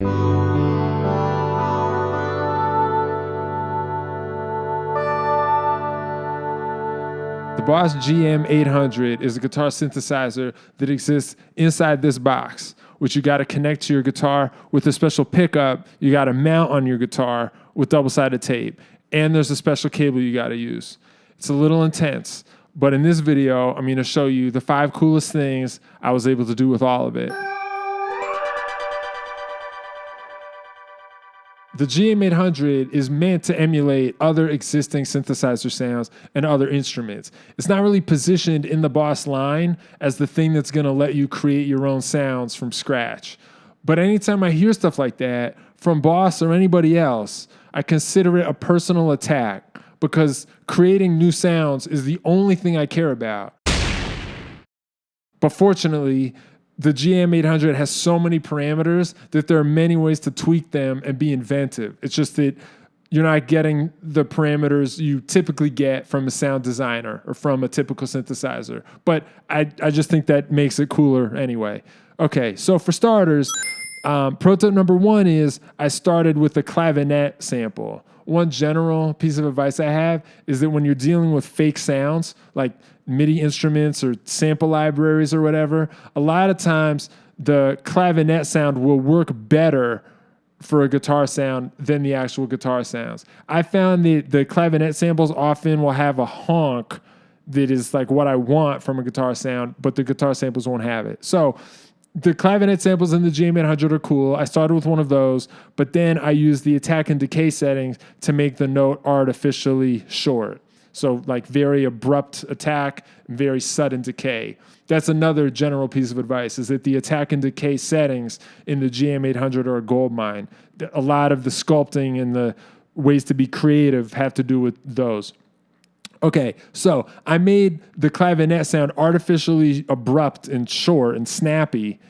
The Boss GM-800 is a guitar synthesizer that exists inside this box, which you got to connect to your guitar with a special pickup you got to mount on your guitar with double-sided tape. And there's a special cable you got to use. It's a little intense, but in this video, I'm going to show you the 5 coolest things I was able to do with all of it. The GM-800 is meant to emulate other existing synthesizer sounds and other instruments. It's not really positioned in the Boss line as the thing that's going to let you create your own sounds from scratch. But anytime I hear stuff like that from Boss or anybody else, I consider it a personal attack because creating new sounds is the only thing I care about. But fortunately, the GM-800 has so many parameters that there are many ways to tweak them and be inventive. It's just that you're not getting the parameters you typically get from a sound designer or from a typical synthesizer. But I just think that makes it cooler anyway. Okay, so for starters, pro tip number 1 is I started with a clavinet sample. One general piece of advice I have is that when you're dealing with fake sounds, like MIDI instruments or sample libraries or whatever, a lot of times the clavinet sound will work better for a guitar sound than the actual guitar sounds. I found the clavinet samples often will have a honk that is like what I want from a guitar sound, but the guitar samples won't have it. So the clavinet samples in the GM-800 are cool. I started with one of those, but then I used the attack and decay settings to make the note artificially short. So like very abrupt attack, very sudden decay. That's another general piece of advice, is that the attack and decay settings in the GM-800 are a goldmine. A lot of the sculpting and the ways to be creative have to do with those. Okay, so I made the clavinet sound artificially abrupt and short and snappy.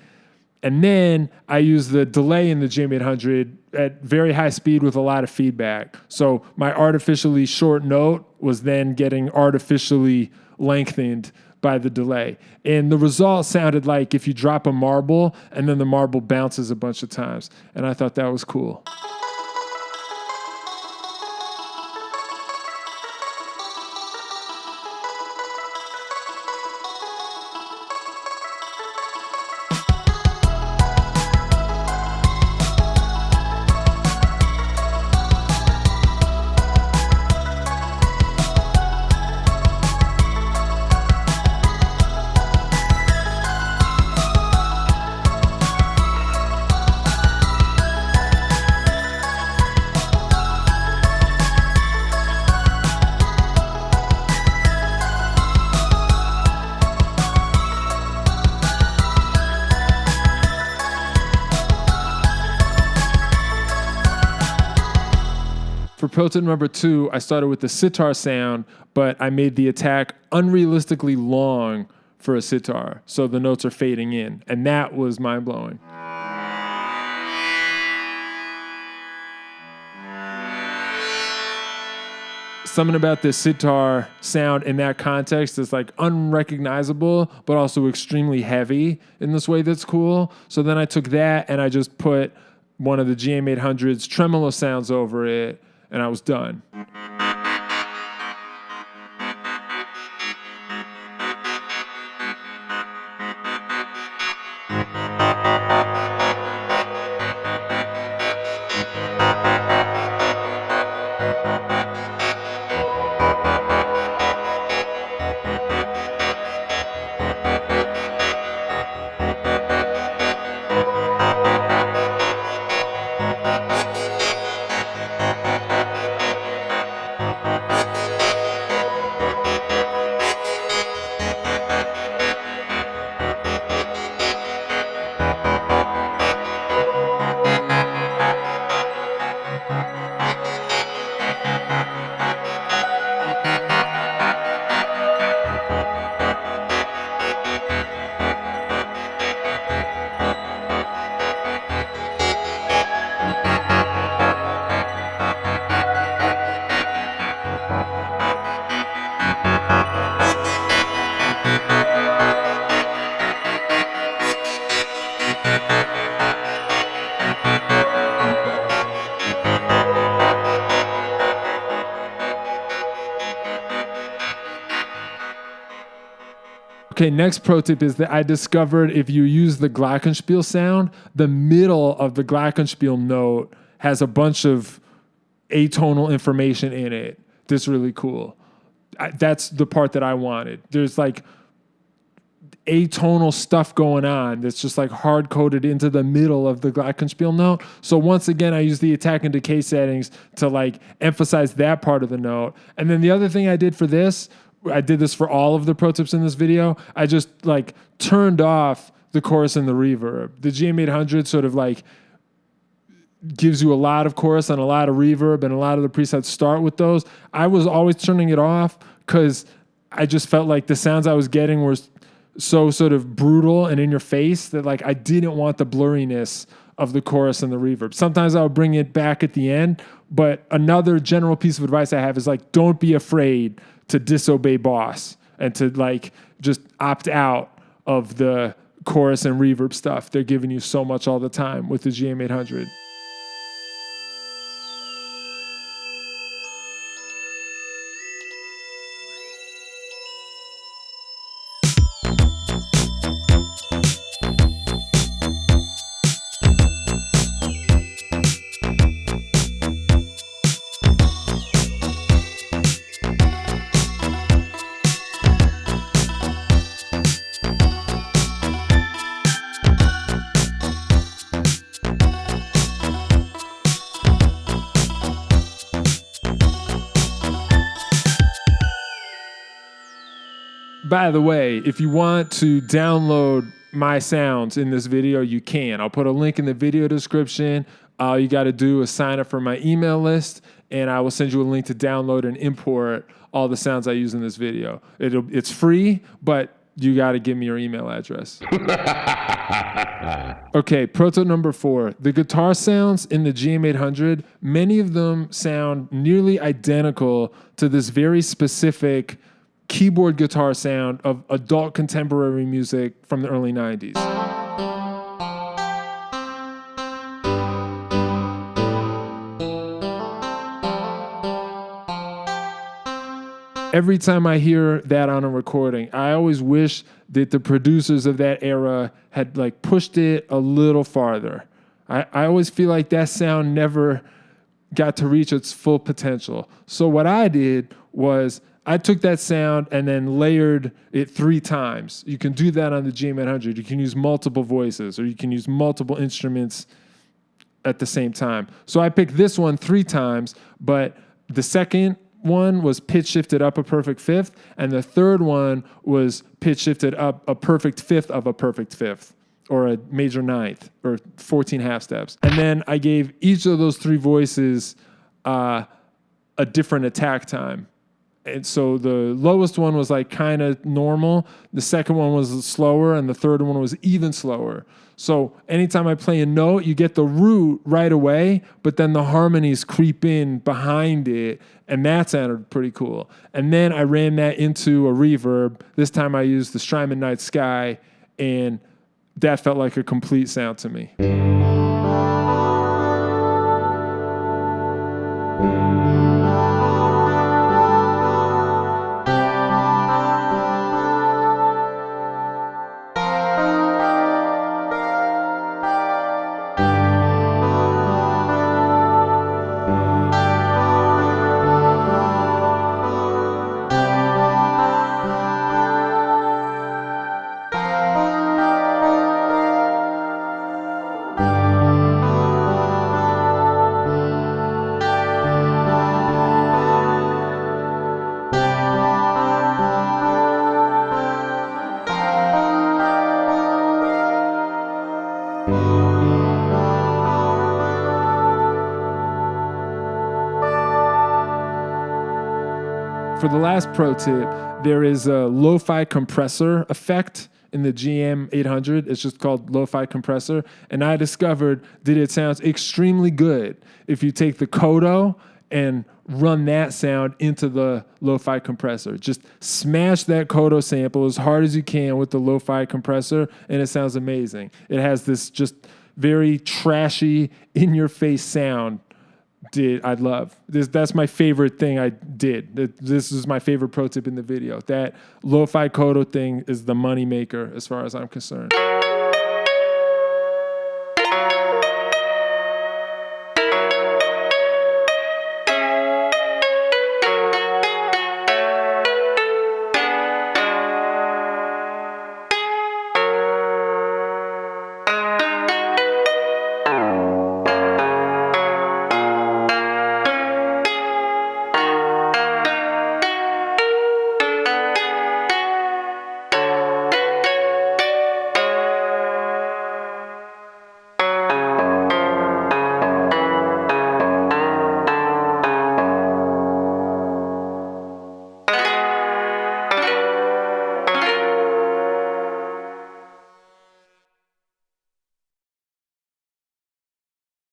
And then I used the delay in the GM-800 at very high speed with a lot of feedback. So my artificially short note was then getting artificially lengthened by the delay. And the result sounded like if you drop a marble and then the marble bounces a bunch of times. And I thought that was cool. For pro tip number 2, I started with the sitar sound, but I made the attack unrealistically long for a sitar, so the notes are fading in, and that was mind-blowing. Something about this sitar sound in that context is like unrecognizable, but also extremely heavy in this way that's cool. So then I took that and I just put one of the GM-800's tremolo sounds over it, and I was done. Okay, next pro tip is that I discovered if you use the Glockenspiel sound, the middle of the Glockenspiel note has a bunch of atonal information in it. That's really cool. That's the part that I wanted. There's like atonal stuff going on that's just like hard coded into the middle of the Glockenspiel note. So once again, I use the attack and decay settings to like emphasize that part of the note. And then the other thing I did for this, I did this for all of the pro tips in this video. I just like turned off the chorus and the reverb. The GM-800 sort of like gives you a lot of chorus and a lot of reverb, and a lot of the presets start with those. I was always turning it off because I just felt like the sounds I was getting were so sort of brutal and in your face that like I didn't want the blurriness of the chorus and the reverb. Sometimes I would bring it back at the end, but another general piece of advice I have is like, don't be afraid to disobey boss and to like just opt out of the chorus and reverb stuff. They're giving you so much all the time with the GM-800. By the way, if you want to download my sounds in this video, you can. I'll put a link in the video description. All you got to do is sign up for my email list, and I will send you a link to download and import all the sounds I use in this video. It's free, but you got to give me your email address. Okay, pro tip number 4. The guitar sounds in the GM-800, many of them sound nearly identical to this very specific keyboard guitar sound of adult contemporary music from the early 90s. Every time I hear that on a recording, I always wish that the producers of that era had like pushed it a little farther. I always feel like that sound never got to reach its full potential. So what I did was I took that sound and then layered it 3 times. You can do that on the GM-800. You can use multiple voices, or you can use multiple instruments at the same time. So I picked this one 3 times, but the second one was pitch shifted up a perfect fifth, and the third one was pitch shifted up a perfect fifth of a perfect fifth, or a major ninth, or 14 half steps. And then I gave each of those 3 voices a different attack time. And so the lowest one was like kind of normal. The second one was slower, and the third one was even slower. So anytime I play a note, you get the root right away, but then the harmonies creep in behind it, and that sounded pretty cool. And then I ran that into a reverb. This time I used the Strymon Night Sky, and that felt like a complete sound to me. For the last pro tip, there is a lo-fi compressor effect in the GM-800. It's just called lo-fi compressor. And I discovered that it sounds extremely good if you take the Kodo and run that sound into the lo-fi compressor. Just smash that Kodo sample as hard as you can with the lo-fi compressor, and it sounds amazing. It has this just very trashy, in-your-face sound I love this. That's my favorite thing I did. This is my favorite pro tip in the video. That lo-fi Kodo thing is the money maker as far as I'm concerned.